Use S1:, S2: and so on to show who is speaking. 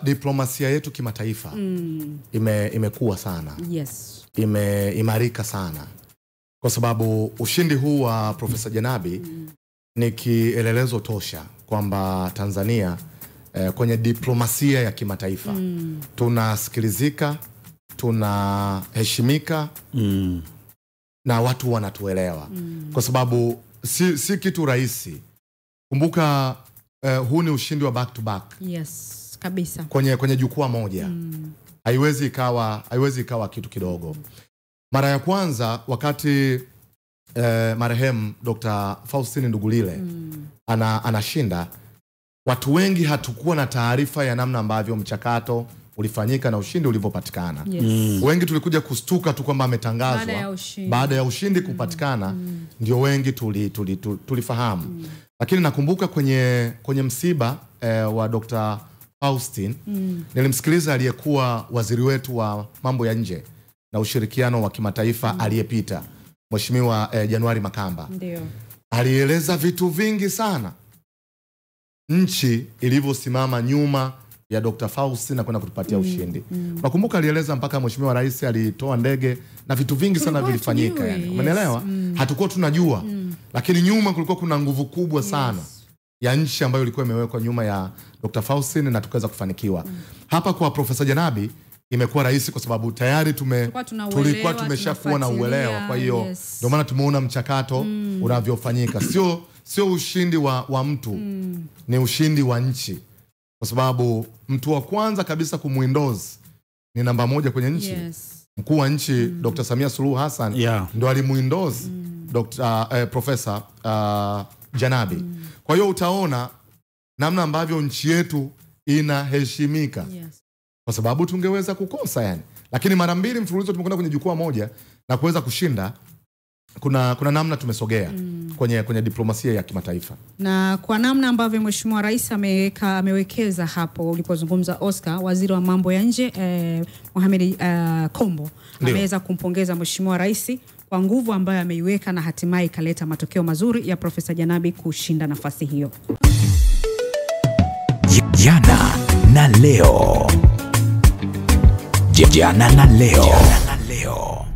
S1: Diplomasia yetu kimataifa imekuwa sana.
S2: Yes.
S1: Imeimarika sana. Kwa sababu ushindi huu wa Profesa Janabi ni kielelezo tosha kwamba Tanzania kwenye diplomasia ya kimataifa tunasikilizika, tunaheshimika na watu wanatuelewa. Kwa sababu si kitu rahisi. Kumbuka huu ni ushindi wa back to back.
S2: Yes, kabisa.
S1: Kwenye jukwaa moja. Haiwezi ikawa kitu kidogo. Mara ya kwanza wakati marehemu Dr. Faustin Ndugulile anashinda, watu wengi hatukuwa na taarifa ya namna ambavyo mchakato ulifanyika na ushindi ulivyopatikana.
S2: Yes.
S1: Wengi tulikuja kustuka tu kwamba ametangazwa baada ya ushindi kupatikana, ndio wengi tulifahamu. Lakini nakumbuka kwenye msiba wa Dr. Faustin nilimsikiliza aliyekuwa waziri wetu wa mambo ya nje na ushirikiano wa kimataifa aliyepita, Mheshimiwa Januari Makamba.
S2: Ndio.
S1: Alieleza vitu vingi sana nchi ilivyosimama nyuma ya Dr. Faustin na kwenda kutupatia ushindi. Nakumbuka alieleza mpaka Mheshimiwa Rais alitoa ndege na vitu vingi sana vilifanyika yani. Umeelewa? Hatukuwa tunajua. Lakini nyuma kulikuwa kuna nguvu kubwa sana ya nchi ambayo ilikuwa imewekwa nyuma ya Dr. Faustin na tukaweza kufanikiwa. Hapa kwa Profesa Janabi imekuwa rahisi kwa sababu tayari tulikuwa tumeshakuwa na uelewa. Kwa hiyo ndio maana tumeona mchakato unavyofanyika. Sio ushindi wa mtu, ni ushindi wa nchi. Kwa sababu mtu wa kwanza kabisa kumuendoze ni namba 1 kwenye nchi. Mkuu wa nchi Dr. Samia Suluhu Hassan ndo alimuendoze Profesa Janabi. Kwa hiyo utaona namna ambavyo nchi yetu inaheshimika. Kwa sababu tungeweza kukosa yani. Lakini mara 2 mfululizo tumekwenda kwenye jukwaa moja na kuweza kushinda. Kuna namna tumesogea kwenye diplomasia ya kimataifa.
S2: Na kwa namna ambavyo Mheshimiwa Rais amewekeza hapo ulipozungumza Oscar, waziri wa mambo ya nje Mohamed Kombo ameweza kumpongeza Mheshimiwa Rais kwa nguvu ambayo ameiweka na hatimaye kaleta matokeo mazuri ya Profesa Janabi kushinda nafasi hiyo.
S3: Jana na leo. Jana na leo.